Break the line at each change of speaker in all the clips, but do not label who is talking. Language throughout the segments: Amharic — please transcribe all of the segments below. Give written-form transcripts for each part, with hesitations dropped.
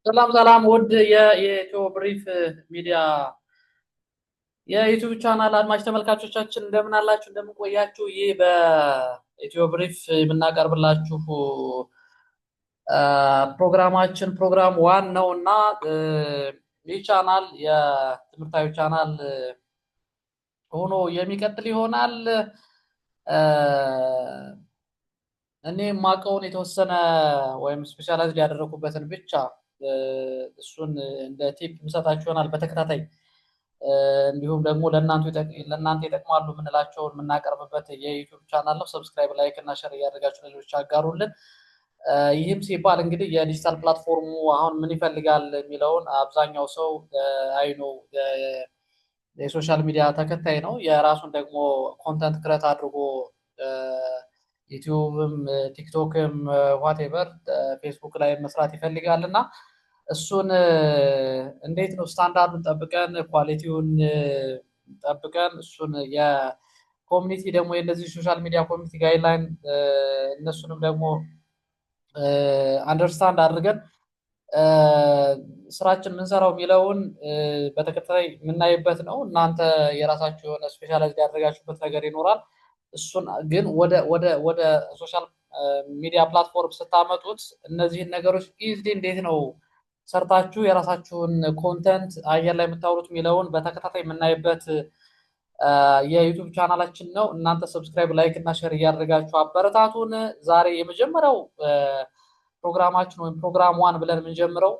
ሰላም ሰላም ውድ የኢትዮ ብሪፍ ሚዲያ የዩቲዩብ ቻናል አድማጭ ተመልካቾቻችን እንደምን አላችሁ? እንደምን ቆያችሁ? ይህ በኢትዮ ብሪፍ የምናቀርብላችሁ ፕሮግራማችን ፕሮግራም ዋን ነው እና ይህ ቻናል የትምህርታዊ ቻናል ሆኖ የሚቀጥል ይሆናል። እኔ የማውቀውን የተወሰነ ወይም ስፔሻላይዝድ ያደረኩበትን ብቻ እሱን እንደ ቲፕ ምሰጣችሁ ይሆናል በተከታታይ እንዲሁም ደግሞ ለእናንተ ይጠቅማሉ የምንላቸውን የምናቀርብበት የዩቲዩብ ቻናል ነው። ሰብስክራይብ፣ ላይክ እና ሸር እያደረጋችሁ ሌሎች አጋሩልን። ይህም ሲባል እንግዲህ የዲጂታል ፕላትፎርሙ አሁን ምን ይፈልጋል የሚለውን አብዛኛው ሰው አይኖ የሶሻል ሚዲያ ተከታይ ነው። የራሱን ደግሞ ኮንተንት ክረት አድርጎ ዩቲዩብም ቲክቶክም ዋቴቨር ፌስቡክ ላይ መስራት ይፈልጋል እና እሱን እንዴት ነው ስታንዳርዱን ጠብቀን ኳሊቲውን ጠብቀን እሱን የኮሚኒቲ ደግሞ የእነዚህ ሶሻል ሚዲያ ኮሚኒቲ ጋይድላይን እነሱንም ደግሞ አንደርስታንድ አድርገን ስራችን ምንሰራው የሚለውን በተከታታይ የምናይበት ነው። እናንተ የራሳችሁ የሆነ ስፔሻላይዝድ ያደረጋችሁበት ነገር ይኖራል። እሱን ግን ወደ ሶሻል ሚዲያ ፕላትፎርም ስታመጡት እነዚህን ነገሮች ኢዝሊ እንዴት ነው ሰርታችሁ የራሳችሁን ኮንተንት አየር ላይ የምታውሉት የሚለውን በተከታታይ የምናይበት የዩቲዩብ ቻናላችን ነው። እናንተ ሰብስክራይብ፣ ላይክ እና ሼር እያደረጋችሁ አበረታቱን። ዛሬ የመጀመሪያው ፕሮግራማችን ወይም ፕሮግራም ዋን ብለን የምንጀምረው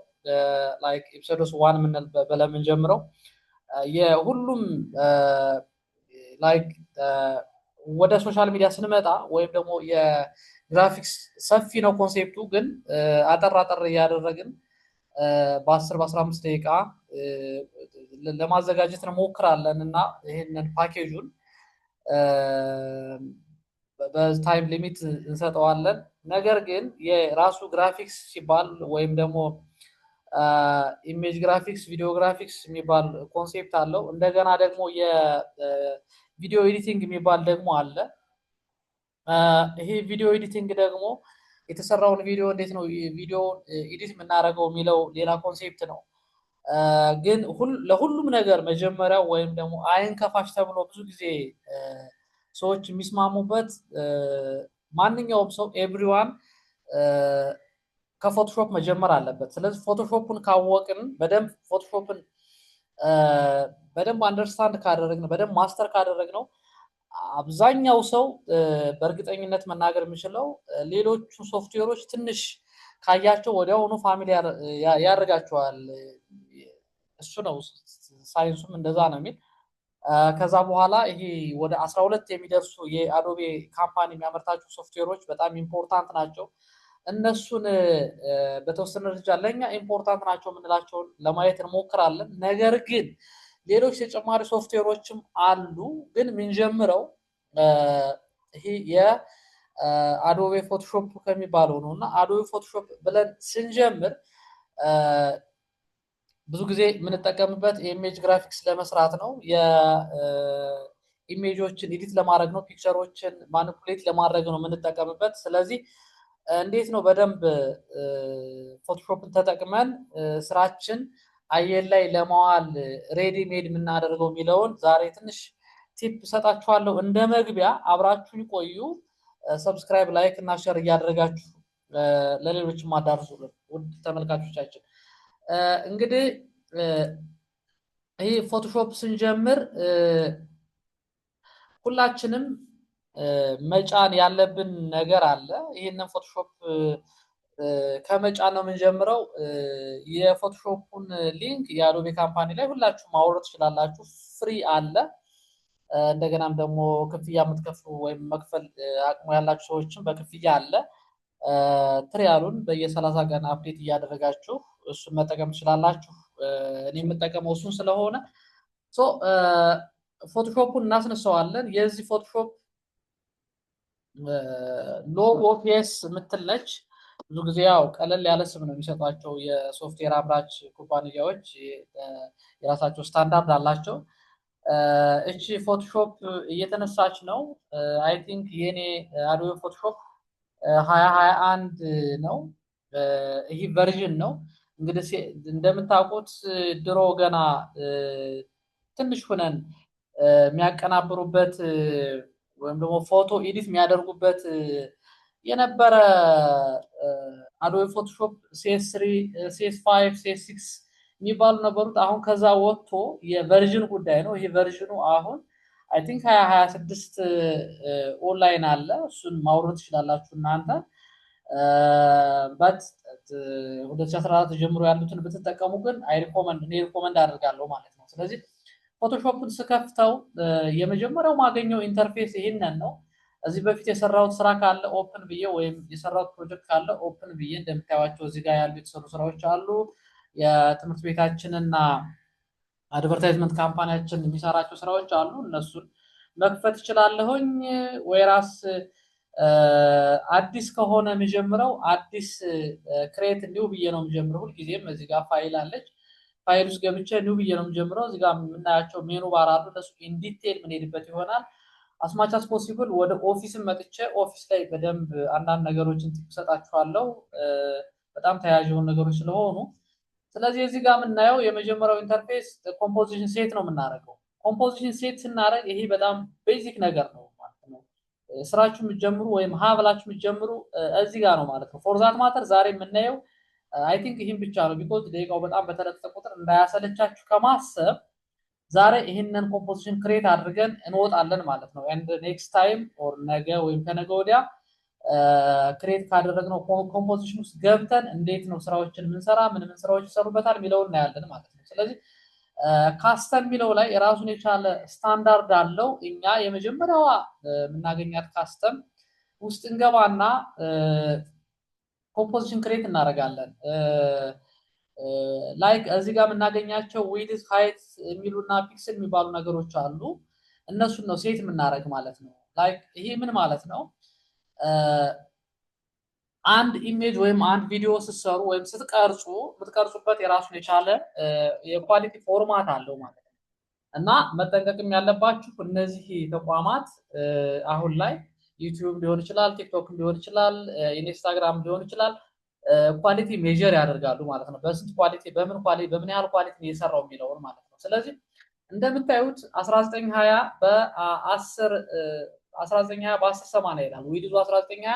ላይክ ኤፒሶድስ ዋን ብለን የምንጀምረው የሁሉም ላይክ ወደ ሶሻል ሚዲያ ስንመጣ ወይም ደግሞ የግራፊክስ ሰፊ ነው ኮንሴፕቱ፣ ግን አጠር አጠር እያደረግን በ10 በ15 ደቂቃ ለማዘጋጀት እንሞክራለን እና ይህንን ፓኬጁን በታይም ሊሚት እንሰጠዋለን። ነገር ግን የራሱ ግራፊክስ ሲባል ወይም ደግሞ ኢሜጅ ግራፊክስ፣ ቪዲዮ ግራፊክስ የሚባል ኮንሴፕት አለው። እንደገና ደግሞ የቪዲዮ ኤዲቲንግ የሚባል ደግሞ አለ። ይሄ ቪዲዮ ኤዲቲንግ ደግሞ የተሰራውን ቪዲዮ እንዴት ነው ቪዲዮ ኤዲት የምናደርገው የሚለው ሌላ ኮንሴፕት ነው። ግን ለሁሉም ነገር መጀመሪያው ወይም ደግሞ አይን ከፋሽ ተብሎ ብዙ ጊዜ ሰዎች የሚስማሙበት ማንኛውም ሰው ኤቭሪዋን ከፎቶሾፕ መጀመር አለበት። ስለዚህ ፎቶሾፕን ካወቅን ፎቶሾፕን በደንብ አንደርስታንድ ካደረግን በደንብ ማስተር ካደረግነው አብዛኛው ሰው በእርግጠኝነት መናገር የሚችለው ሌሎቹ ሶፍትዌሮች ትንሽ ካያቸው ወዲያውኑ ፋሚሊያር ያደርጋቸዋል። እሱ ነው ሳይንሱም እንደዛ ነው የሚል። ከዛ በኋላ ይሄ ወደ 12 የሚደርሱ የአዶቤ ካምፓኒ የሚያመርታቸው ሶፍትዌሮች በጣም ኢምፖርታንት ናቸው። እነሱን በተወሰነ ደረጃ ለኛ ኢምፖርታንት ናቸው የምንላቸውን ለማየት እንሞክራለን። ነገር ግን ሌሎች ተጨማሪ ሶፍትዌሮችም አሉ። ግን የምንጀምረው ይሄ የአዶቤ ፎቶሾፕ ከሚባለው ነው እና አዶቤ ፎቶሾፕ ብለን ስንጀምር ብዙ ጊዜ የምንጠቀምበት የኢሜጅ ግራፊክስ ለመስራት ነው። የኢሜጆችን ኤዲት ለማድረግ ነው። ፒክቸሮችን ማኒፑሌት ለማድረግ ነው የምንጠቀምበት። ስለዚህ እንዴት ነው በደንብ ፎቶሾፕን ተጠቅመን ስራችን አየር ላይ ለማዋል ሬዲ ሜድ የምናደርገው የሚለውን ዛሬ ትንሽ ቲፕ ሰጣችኋለሁ። እንደ መግቢያ አብራችሁን ቆዩ። ሰብስክራይብ፣ ላይክ እና ሼር እያደረጋችሁ ለሌሎችም አዳርሱልን ውድ ተመልካቾቻችን። እንግዲህ ይህ ፎቶሾፕ ስንጀምር ሁላችንም መጫን ያለብን ነገር አለ። ይህንን ፎቶሾፕ ከመጫን ነው የምንጀምረው። የፎቶሾፑን ሊንክ የአዶቤ ካምፓኒ ላይ ሁላችሁም ማውረድ ትችላላችሁ። ፍሪ አለ። እንደገናም ደግሞ ክፍያ የምትከፍሉ ወይም መክፈል አቅሙ ያላችሁ ሰዎችም በክፍያ አለ። ትሪያሉን በየ30 ቀን አፕዴት እያደረጋችሁ እሱን መጠቀም ትችላላችሁ። እኔ የምጠቀመው እሱን ስለሆነ ፎቶሾፑን እናስነሳዋለን። የዚህ ፎቶሾፕ ሎጎ ፒኤስ የምትለች ብዙ ጊዜ ያው ቀለል ያለ ስም ነው የሚሰጧቸው የሶፍትዌር አምራች ኩባንያዎች፣ የራሳቸው ስታንዳርድ አላቸው። እቺ ፎቶሾፕ እየተነሳች ነው። አይ ቲንክ የኔ አዶቤ ፎቶሾፕ 2021 ነው። ይህ ቨርዥን ነው። እንግዲህ እንደምታውቁት ድሮ ገና ትንሽ ሆነን የሚያቀናብሩበት ወይም ደግሞ ፎቶ ኤዲት የሚያደርጉበት የነበረ አዶቤ ፎቶሾፕ CS3 CS5 CS6 የሚባሉ ነበሩት። አሁን ከዛ ወጥቶ የቨርዥን ጉዳይ ነው። ይሄ ቨርዥኑ አሁን አይ ቲንክ 2026 ኦንላይን አለ። እሱን ማውረድ ትችላላችሁ እናንተ። በት 2014 ጀምሮ ያሉትን ብትጠቀሙ ግን እኔ ሪኮመንድ አደርጋለሁ ማለት ነው። ስለዚህ ፎቶሾፕን ስከፍተው የመጀመሪያው ማገኘው ኢንተርፌስ ይሄንን ነው። እዚህ በፊት የሰራሁት ስራ ካለ ኦፕን ብዬ ወይም የሰራሁት ፕሮጀክት ካለ ኦፕን ብዬ እንደምታዩቸው እዚህ ጋር ያሉ የተሰሩ ስራዎች አሉ። የትምህርት ቤታችንና አድቨርታይዝመንት ካምፓኒያችን የሚሰራቸው ስራዎች አሉ። እነሱን መክፈት እችላለሁኝ። ወይራስ አዲስ ከሆነ የሚጀምረው አዲስ ክሬት ኒው ብዬ ነው የሚጀምረው። ሁልጊዜም እዚህ ጋር ፋይል አለች። ፋይል ውስጥ ገብቼ ኒው ብዬ ነው የሚጀምረው። እዚህ ጋር የምናያቸው ሜኑ ባር አሉ። እነሱ ኢን ዲቴል ምን ሄድበት ይሆናል። አስማች አስ ፖሲብል ወደ ኦፊስም መጥቼ ኦፊስ ላይ በደንብ አንዳንድ ነገሮችን ትሰጣችኋለሁ። በጣም ተያያዥ የሆኑ ነገሮች ስለሆኑ ስለዚህ እዚህ ጋር የምናየው የመጀመሪያው ኢንተርፌስ ኮምፖዚሽን ሴት ነው የምናደርገው። ኮምፖዚሽን ሴት ስናደርግ ይሄ በጣም ቤዚክ ነገር ነው ማለት ነው። ስራችሁ የምትጀምሩ ወይም ሀብላችሁ የምትጀምሩ እዚህ ጋር ነው ማለት ነው። ፎር ዛት ማተር ዛሬ የምናየው አይ ቲንክ ይህን ብቻ ነው። ቢኮዝ ደቂቃው በጣም በተለጠጠ ቁጥር እንዳያሰለቻችሁ ከማሰብ ዛሬ ይህንን ኮምፖዚሽን ክሬት አድርገን እንወጣለን ማለት ነው። ኤንድ ኔክስት ታይም ኦር ነገ ወይም ከነገ ወዲያ ክሬት ካደረግነው ኮምፖዚሽን ውስጥ ገብተን እንዴት ነው ስራዎችን የምንሰራ ምን ስራዎች ይሰሩበታል የሚለውን እናያለን ማለት ነው። ስለዚህ ካስተም የሚለው ላይ የራሱን የቻለ ስታንዳርድ አለው። እኛ የመጀመሪያዋ የምናገኛት ካስተም ውስጥ እንገባና ኮምፖዚሽን ክሬት እናደርጋለን። ላይክ እዚህ ጋር የምናገኛቸው ዊድዝ ሃይት የሚሉና ፒክስል የሚባሉ ነገሮች አሉ። እነሱን ነው ሴት የምናደርግ ማለት ነው። ላይክ ይሄ ምን ማለት ነው? አንድ ኢሜጅ ወይም አንድ ቪዲዮ ስትሰሩ ወይም ስትቀርጹ የምትቀርጹበት የራሱን የቻለ የኳሊቲ ፎርማት አለው ማለት ነው። እና መጠንቀቅም ያለባችሁ እነዚህ ተቋማት አሁን ላይ ዩቲዩብ ሊሆን ይችላል፣ ቲክቶክም ሊሆን ይችላል፣ ኢንስታግራም ሊሆን ይችላል ኳሊቲ ሜጀር ያደርጋሉ ማለት ነው። በስንት ኳሊቲ በምን ያህል ኳሊቲ ነው የሰራው የሚለውን ማለት ነው። ስለዚህ እንደምታዩት 1920 በ1080 ይላል። ዊድዙ 1920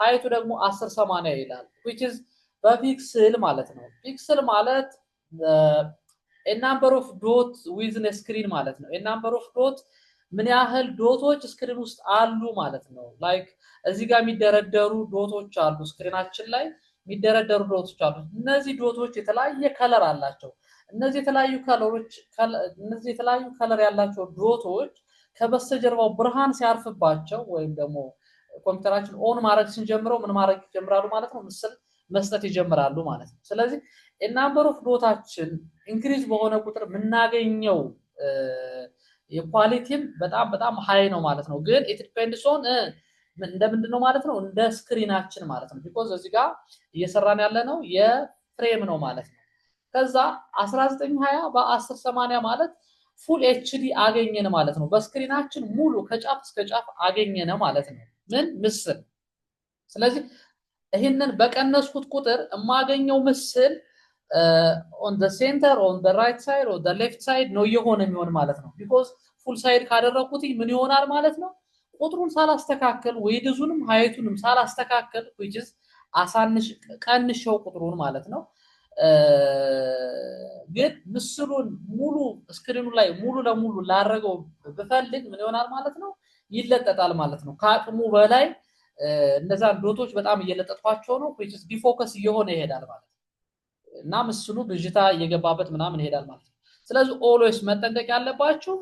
ሃይቱ ደግሞ 1080 ይላል። which is በፒክስል ማለት ነው። ፒክስል ማለት a number of dots within a screen ማለት ነው። a number of dots ምን ያህል ዶቶች ስክሪን ውስጥ አሉ ማለት ነው። ላይክ እዚህ ጋር የሚደረደሩ ዶቶች አሉ፣ ስክሪናችን ላይ የሚደረደሩ ዶቶች አሉ። እነዚህ ዶቶች የተለያየ ከለር አላቸው። እነዚህ የተለያዩ ከለር ያላቸው ዶቶች ከበስተጀርባው ብርሃን ሲያርፍባቸው ወይም ደግሞ ኮምፒውተራችን ኦን ማድረግ ስንጀምረው ምን ማድረግ ይጀምራሉ ማለት ነው? ምስል መስጠት ይጀምራሉ ማለት ነው። ስለዚህ ናምበር ኦፍ ዶታችን ኢንክሪዝ በሆነ ቁጥር የምናገኘው የኳሊቲም በጣም ሃይ ነው ማለት ነው። ግን ኢት ዲፔንድስ ኦን እንደምንድነው ማለት ነው? እንደ ስክሪናችን ማለት ነው። ቢኮዝ እዚህ ጋር እየሰራን ያለ ነው የፍሬም ነው ማለት ነው። ከዛ 1920 በ1080 ማለት ፉል ኤችዲ አገኘን ማለት ነው። በስክሪናችን ሙሉ ከጫፍ እስከ ጫፍ አገኘን ማለት ነው። ምን ምስል። ስለዚህ ይሄንን በቀነስኩት ቁጥር የማገኘው ምስል on the center on the right side or the left side ነው የሆነ የሚሆን ማለት ነው። ቢኮዝ ፉል ሳይድ ካደረኩት ምን ይሆናል ማለት ነው? ቁጥሩን ሳላስተካከል ዊድዙንም ሃይቱንም ሳላስተካከል which is ቀንሼው ቁጥሩን ማለት ነው። ግን ምስሉን ሙሉ ስክሪኑ ላይ ሙሉ ለሙሉ ላደረገው ብፈልግ ምን ይሆናል ማለት ነው? ይለጠጣል ማለት ነው። ከአቅሙ በላይ እነዛ ዶቶች በጣም እየለጠጥኳቸው ነው which is ዲፎከስ እየሆነ ይሄዳል ማለት ነው። እና ምስሉ ብዥታ እየገባበት ምናምን ይሄዳል ማለት ነው። ስለዚህ ኦልዌይስ መጠንቀቅ ያለባችሁ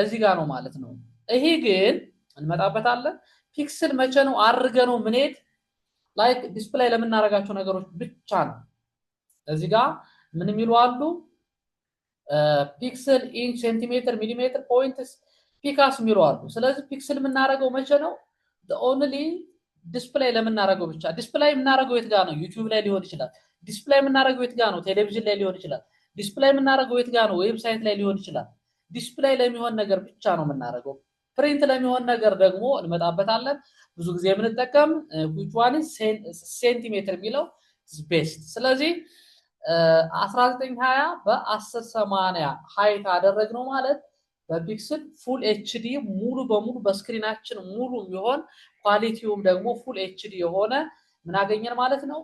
እዚህ ጋር ነው ማለት ነው። ይሄ ግን እንመጣበታለን። ፒክስል መቼ ነው አድርገ ነው ምንሄድ ላይክ ዲስፕሌይ ለምናደርጋቸው ነገሮች ብቻ ነው። እዚህ ጋር ምን የሚሉ አሉ? ፒክስል፣ ኢንች፣ ሴንቲሜትር፣ ሚሊሜትር፣ ፖይንትስ፣ ፒካስ የሚሉ አሉ። ስለዚህ ፒክስል የምናደርገው መቼ ነው? ኦንሊ ዲስፕሌይ ለምናደርገው ብቻ። ዲስፕሌይ የምናደርገው የት ጋር ነው? ዩቲዩብ ላይ ሊሆን ይችላል። ዲስፕሌይ የምናደርገው የት ጋር ነው? ቴሌቪዥን ላይ ሊሆን ይችላል። ዲስፕሌይ የምናደርገው የት ጋር ነው? ዌብሳይት ላይ ሊሆን ይችላል። ዲስፕሌይ ለሚሆን ነገር ብቻ ነው የምናደርገው። ፕሪንት ለሚሆን ነገር ደግሞ እንመጣበታለን። ብዙ ጊዜ የምንጠቀም which one is ሴንቲሜትር የሚለው ቤስት። ስለዚህ 1920 በ1080 ሃይት አደረግነው ማለት በፒክስል ፉል ኤችዲ ሙሉ በሙሉ በስክሪናችን ሙሉ የሚሆን ኳሊቲውም ደግሞ ፉል ኤችዲ የሆነ ምን አገኘን ማለት ነው?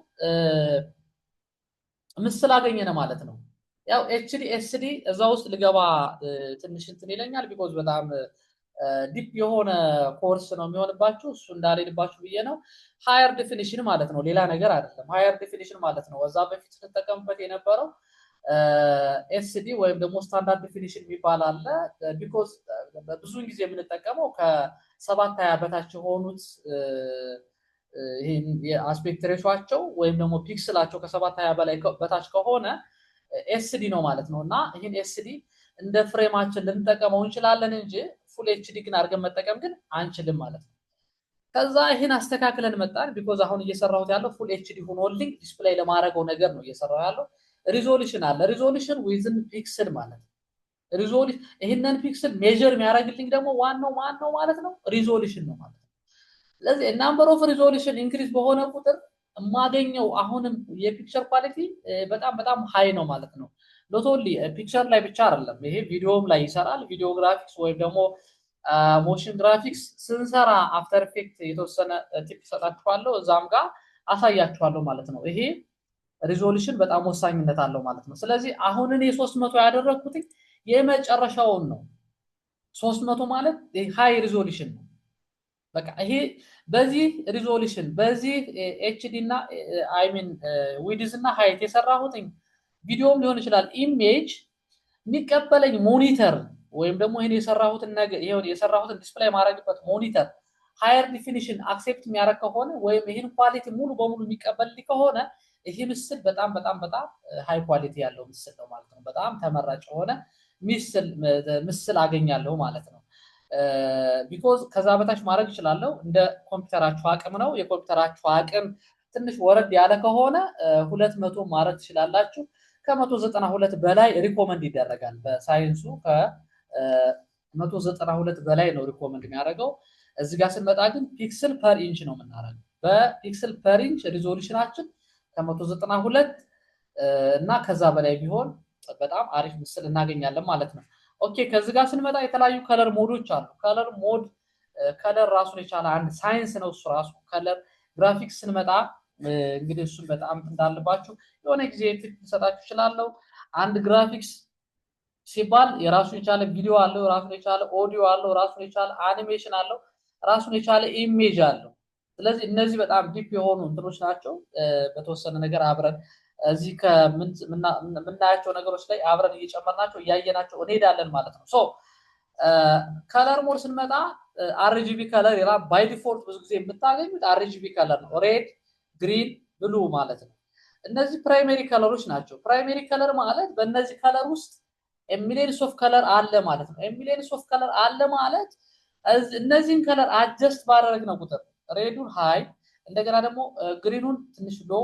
ምስል አገኘን ማለት ነው። ያው ኤችዲ ኤስዲ እዛ ውስጥ ልገባ ትንሽ እንትን ይለኛል ቢኮዝ በጣም ዲፕ የሆነ ኮርስ ነው የሚሆንባችሁ። እሱ እንዳልሄድባችሁ ብዬ ነው። ሃየር ዴፊኒሽን ማለት ነው፣ ሌላ ነገር አይደለም። ሃየር ዴፊኒሽን ማለት ነው እዛ በፊት ስንጠቀምበት የነበረው ኤስዲ ወይም ደግሞ ስታንዳርድ ዴፊኒሽን የሚባል አለ። ቢኮዝ ብዙውን ጊዜ የምንጠቀመው ከ720 በታች የሆኑት ይሄን የአስፔክት ሬሾቸው ወይም ደግሞ ፒክስላቸው ከ720 በላይ በታች ከሆነ ኤስዲ ነው ማለት ነው። እና ይህን ኤስዲ እንደ ፍሬማችን ልንጠቀመው እንችላለን እንጂ ፉል ኤችዲ ግን አድርገን መጠቀም ግን አንችልም ማለት ነው። ከዛ ይህን አስተካክለን መጣን። ቢኮዝ አሁን እየሰራሁት ያለው ፉል ኤችዲ ሆኖልኝ ዲስፕሌይ ለማድረገው ነገር ነው እየሰራሁ ያለው። ሪዞሉሽን አለ። ሪዞሉሽን ዊዝን ፒክስል ማለት ነው። ሪዞሉሽን ይህንን ፒክስል ሜጀር የሚያደርግልኝ ደግሞ ዋናው ማን ነው ማለት ነው? ሪዞሉሽን ነው ማለት ነው። ስለዚህ ናምበር ኦፍ ሪዞሉሽን ኢንክሪዝ በሆነ ቁጥር የማገኘው አሁንም የፒክቸር ኳሊቲ በጣም በጣም ሃይ ነው ማለት ነው። ኖት ኦንሊ ፒክቸር ላይ ብቻ አይደለም፣ ይሄ ቪዲዮም ላይ ይሰራል። ቪዲዮ ግራፊክስ ወይም ደግሞ ሞሽን ግራፊክስ ስንሰራ አፍተር ኢፌክት የተወሰነ ቲፕ ሰጣችኋለሁ፣ እዛም ጋር አሳያችኋለሁ ማለት ነው። ይሄ ሪዞሉሽን በጣም ወሳኝነት አለው ማለት ነው። ስለዚህ አሁን እኔ 300 ያደረኩት የመጨረሻውን ነው። 300 ማለት ሃይ ሪዞሉሽን ነው። በቃ ይሄ በዚህ ሪዞሉሽን በዚህ ኤችዲ እና አይ ሚን ዊድዝ እና ሃይት የሰራሁት ቪዲዮም ሊሆን ይችላል ኢሜጅ የሚቀበለኝ ሞኒተር ወይም ደግሞ ይሄን የሰራሁትን ነገር ይሄን የሰራሁትን ዲስፕሌይ ማድረግበት ሞኒተር ሃየር ዲፊኒሽን አክሴፕት የሚያደርግ ከሆነ ወይም ይሄን ኳሊቲ ሙሉ በሙሉ የሚቀበልልኝ ከሆነ ይሄ ምስል በጣም በጣም በጣም ሃይ ኳሊቲ ያለው ምስል ነው ማለት ነው። በጣም ተመራጭ የሆነ ምስል አገኛለሁ ማለት ነው። ቢኮዝ ከዛ በታች ማድረግ እችላለሁ። እንደ ኮምፒውተራችሁ አቅም ነው። የኮምፒውተራችሁ አቅም ትንሽ ወረድ ያለ ከሆነ 200 ማድረግ ትችላላችሁ። ከ192 በላይ ሪኮመንድ ይደረጋል በሳይንሱ። ከ192 በላይ ነው ሪኮመንድ የሚያደርገው። እዚህ ጋር ስንመጣ ግን ፒክስል ፐር ኢንች ነው የምናደርገው። በፒክስል ፐር ኢንች ሪዞሉሽናችን ከ192 እና ከዛ በላይ ቢሆን በጣም አሪፍ ምስል እናገኛለን ማለት ነው። ኦኬ ከዚህ ጋር ስንመጣ የተለያዩ ከለር ሞዶች አሉ። ከለር ሞድ ከለር ራሱን የቻለ አንድ ሳይንስ ነው እሱ ራሱ። ከለር ግራፊክስ ስንመጣ እንግዲህ እሱን በጣም እንዳለባችሁ የሆነ ጊዜ ቲፕ ልሰጣችሁ እችላለሁ። አንድ ግራፊክስ ሲባል የራሱን የቻለ ቪዲዮ አለው፣ ራሱን የቻለ ኦዲዮ አለው፣ ራሱን የቻለ አኒሜሽን አለው፣ ራሱን የቻለ ኢሜጅ አለው። ስለዚህ እነዚህ በጣም ዲፕ የሆኑ እንትኖች ናቸው። በተወሰነ ነገር አብረን እዚህ ከምናያቸው ነገሮች ላይ አብረን እየጨመርናቸው እያየናቸው እንሄዳለን ማለት ነው። ሶ ከለር ሞድ ስንመጣ አርጂቢ ከለር ይላል። ባይ ዲፎልት ብዙ ጊዜ የምታገኙት አርጂቢ ከለር ነው። ሬድ፣ ግሪን፣ ብሉ ማለት ነው። እነዚህ ፕራይመሪ ከለሮች ናቸው። ፕራይመሪ ከለር ማለት በእነዚህ ከለር ውስጥ ኤሚሌንስ ኦፍ ከለር አለ ማለት ነው። ኤሚሌንስ ኦፍ ከለር አለ ማለት እነዚህን ከለር አጀስት ባደረግነው ቁጥር ሬዱን ሃይ፣ እንደገና ደግሞ ግሪኑን ትንሽ ሎ፣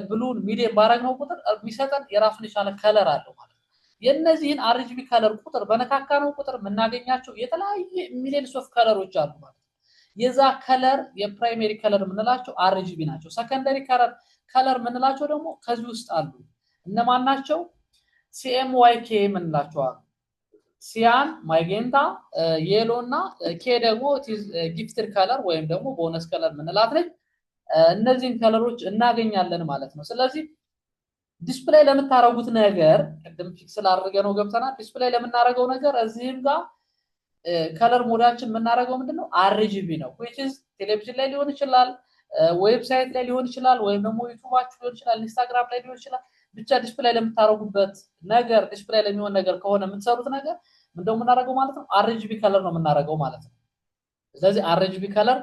ብሉን ሚዲየም ባደረግነው ቁጥር የሚሰጠን የራሱን የቻለ ከለር አለው ማለት ነው። የእነዚህን አርጂቢ ከለር ቁጥር በነካካነው ቁጥር የምናገኛቸው የተለያየ ሚሊየንስ ኦፍ ከለሮች አሉ ማለት ነው። የዛ ከለር የፕራይሜሪ ከለር የምንላቸው አርጂቢ ናቸው። ሰከንደሪ ከለር የምንላቸው ደግሞ ከዚህ ውስጥ አሉ። እነማን ናቸው? ሲኤምዋይኬ የምንላቸው አሉ። ሲያን፣ ማይጌንታ፣ የሎ እና ኬ ደግሞ ጊፍትድ ከለር ወይም ደግሞ ቦነስ ከለር የምንላት ነች። እነዚህን ከለሮች እናገኛለን ማለት ነው። ስለዚህ ዲስፕሌይ ለምታረጉት ነገር ቅድም ፒክስል አድርገ ነው ገብተናል። ዲስፕሌይ ለምናረገው ነገር እዚህም ጋር ከለር ሞዳችን የምናረገው ምንድነው? አርጂቢ ነው። which is ቴሌቪዥን ላይ ሊሆን ይችላል፣ ዌብሳይት ላይ ሊሆን ይችላል፣ ወይም ደግሞ ዩቲዩባችሁ ሊሆን ይችላል፣ ኢንስታግራም ላይ ሊሆን ይችላል። ብቻ ዲስፕሌይ ለምታረጉበት ነገር ዲስፕሌይ ለሚሆን ነገር ከሆነ የምትሰሩት ነገር ምንድነው የምናረገው ማለት ነው? አርጂቢ ከለር ነው የምናረገው ማለት ነው። ስለዚህ አርጂቢ ከለር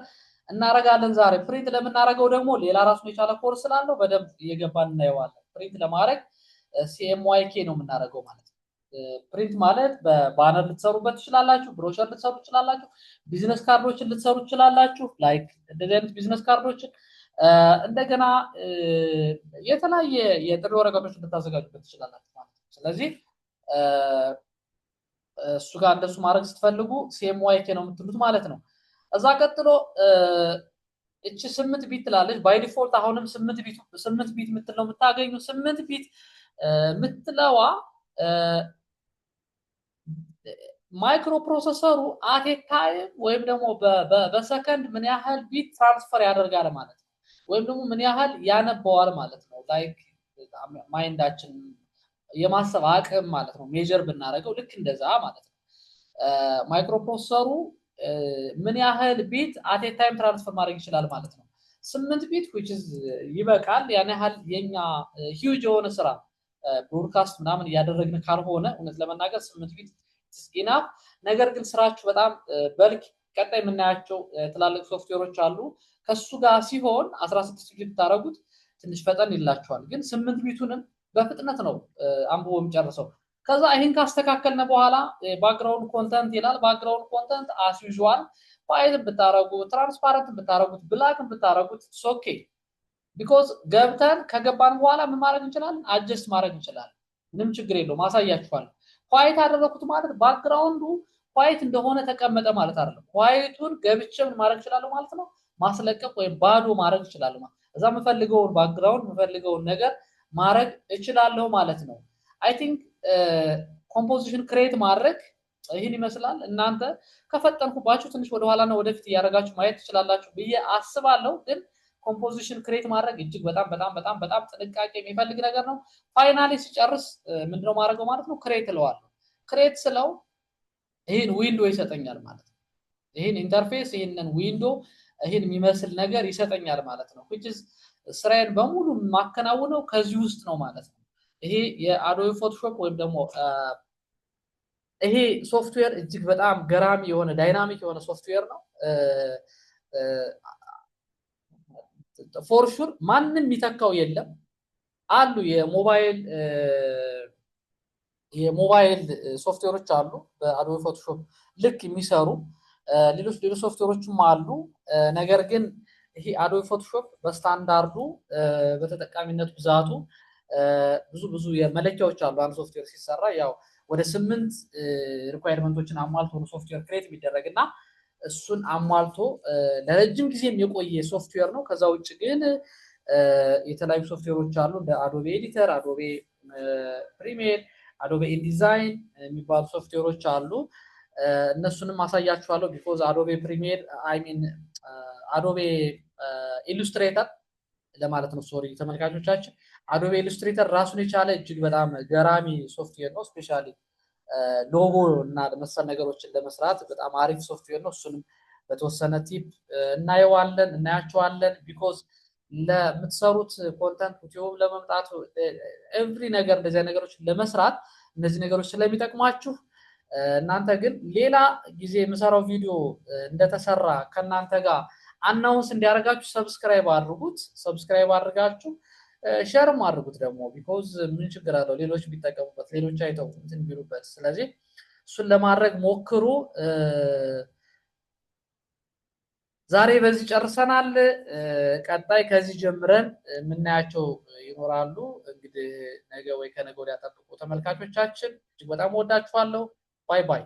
እናረጋለን። ዛሬ ፕሪንት ለምናረገው ደግሞ ሌላ ራሱን የቻለ ኮርስ ስላለው በደንብ እየገባን እናየዋለን። ፕሪንት ለማድረግ ሲኤምዋይኬ ነው የምናረገው ማለት ነው። ፕሪንት ማለት በባነር ልትሰሩበት ትችላላችሁ፣ ብሮሸር ልትሰሩ ትችላላችሁ፣ ቢዝነስ ካርዶችን ልትሰሩ ትችላላችሁ። ላይክ እንደዚህ አይነት ቢዝነስ ካርዶችን እንደገና የተለያየ የጥሪ ወረቀቶችን ልታዘጋጁበት ትችላላችሁ ማለት ነው። ስለዚህ እሱ ጋር እንደሱ ማድረግ ስትፈልጉ ሲኤምዋይኬ ነው የምትሉት ማለት ነው። እዛ ቀጥሎ እቺ 8 ቢት ትላለች ባይ ዲፎልት። አሁንም 8 ቢት የምትለው የምታገኙ 8 ቢት የምትለዋ ማይክሮ ፕሮሰሰሩ አት ኤ ታይም ወይም ደግሞ በሰከንድ ምን ያህል ቢት ትራንስፈር ያደርጋል ማለት ነው፣ ወይም ደግሞ ምን ያህል ያነባዋል ማለት ነው። ላይክ ማይንዳችን የማሰብ አቅም ማለት ነው ሜጀር ብናደርገው ልክ እንደዛ ማለት ነው። ማይክሮ ፕሮሰሰሩ ምን ያህል ቢት አት ኤ ታይም ትራንስፈር ማድረግ ይችላል ማለት ነው። 8 ቢት which is ይበቃል። ያን ያህል የኛ ሂውጅ የሆነ ስራ ብሮድካስት ምናምን እያደረግን ካልሆነ እውነት ለመናገር 8 ቢት ኢናፍ። ነገር ግን ስራችሁ በጣም በልክ ቀጣይ የምናያቸው ትላልቅ ሶፍትዌሮች አሉ ከሱ ጋር ሲሆን 16 ቢት ብታረጉት ትንሽ ፈጠን ይላችኋል። ግን 8 ቢቱንም በፍጥነት ነው አንብቦ የሚጨርሰው። ከዛ ይሄን ካስተካከልነ በኋላ ባክግራውንድ ኮንተንት ይላል። ባክግራውንድ ኮንተንት አስ ዩዥዋል ዋይት ብታረጉ ትራንስፓረንት ብታረጉት ብላክ ብታረጉት ኦኬ ቢኮዝ ገብተን ከገባን በኋላ ምን ማድረግ እንችላለን? አጀስት ማድረግ እንችላለን። ምንም ችግር የለውም። ማሳያችኋለሁ። ዋይት አደረኩት ማለት ባክግራውንዱ ዋይት እንደሆነ ተቀመጠ ማለት አይደለም። ዋይቱን ገብቼ ምን ማድረግ እችላለሁ ማለት ነው? ማስለቀቅ ወይም ባዶ ማድረግ እችላለሁ ማለት እዛ የምፈልገውን ባክግራውንድ የምፈልገውን ነገር ማድረግ እችላለሁ ማለት ነው። አይ ቲንክ ኮምፖዚሽን ክሬት ማድረግ ይህን ይመስላል። እናንተ ከፈጠንኩባችሁ ትንሽ ወደ ኋላ ነው ወደፊት እያደረጋችሁ ማየት ትችላላችሁ ብዬ አስባለሁ። ግን ኮምፖዚሽን ክሬት ማድረግ እጅግ በጣም በጣም በጣም በጣም ጥንቃቄ የሚፈልግ ነገር ነው። ፋይናሊ ሲጨርስ ምንድነው ማድረገው ማለት ነው? ክሬት እለዋለሁ። ክሬት ስለው ይህን ዊንዶ ይሰጠኛል ማለት ነው። ይህን ኢንተርፌስ ይህንን ዊንዶ ይህን የሚመስል ነገር ይሰጠኛል ማለት ነው። which is ስራዬን በሙሉ ማከናውነው ከዚህ ውስጥ ነው ማለት ነው። ይሄ የአዶቤ ፎቶሾፕ ወይም ደግሞ ይሄ ሶፍትዌር እጅግ በጣም ገራሚ የሆነ ዳይናሚክ የሆነ ሶፍትዌር ነው። ፎር ሹር ማንም የሚተካው የለም። አሉ የሞባይል ሶፍትዌሮች አሉ በአዶቤ ፎቶሾፕ ልክ የሚሰሩ ሌሎች ሶፍትዌሮችም አሉ። ነገር ግን ይሄ አዶቤ ፎቶሾፕ በስታንዳርዱ በተጠቃሚነት ብዛቱ ብዙ የመለኪያዎች አሉ። አንድ ሶፍትዌር ሲሰራ ያው ወደ 8 ሪኳየርመንቶችን አሟልቶ ነው ሶፍትዌር ክሬት የሚደረግና እሱን አሟልቶ ለረጅም ጊዜም የቆየ ሶፍትዌር ነው። ከዛ ውጭ ግን የተለያዩ ሶፍትዌሮች አሉ እንደ አዶቤ ኤዲተር፣ አዶቤ ፕሪሚየር፣ አዶቤ ኢንዲዛይን የሚባሉ ሶፍትዌሮች አሉ። እነሱንም አሳያችኋለሁ። ቢኮዝ አዶቤ ፕሪሚየር አዶቤ ኢሉስትሬተር ለማለት ነው። ሶሪ ተመልካቾቻችን፣ አዶቤ ኢሉስትሬተር ራሱን የቻለ እጅግ በጣም ገራሚ ሶፍትዌር ነው። ስፔሻሊ ሎጎ እና መሰል ነገሮችን ለመስራት በጣም አሪፍ ሶፍትዌር ነው። እሱንም በተወሰነ ቲፕ እናያቸዋለን። ቢኮዝ ለምትሰሩት ኮንተንት ዩቲዩብ ለመምጣቱ ኤቭሪ ነገር እንደዚህ ነገሮች ለመስራት እነዚህ ነገሮች ስለሚጠቅማችሁ እናንተ ግን ሌላ ጊዜ የምሰራው ቪዲዮ እንደተሰራ ከናንተ ጋር አናውንስ እንዲያደርጋችሁ ሰብስክራይብ አድርጉት። ሰብስክራይብ አድርጋችሁ ሼርም አድርጉት ደግሞ ቢኮዝ ምን ችግር አለው ሌሎች ቢጠቀሙበት፣ ሌሎች አይተው እንትን ቢሉበት። ስለዚህ እሱን ለማድረግ ሞክሩ። ዛሬ በዚህ ጨርሰናል። ቀጣይ ከዚህ ጀምረን የምናያቸው ይኖራሉ። እንግዲህ ነገ ወይ ከነገ ወዲያ ጠብቁ ተመልካቾቻችን። እጅግ በጣም ወዳችኋለሁ። ባይ ባይ።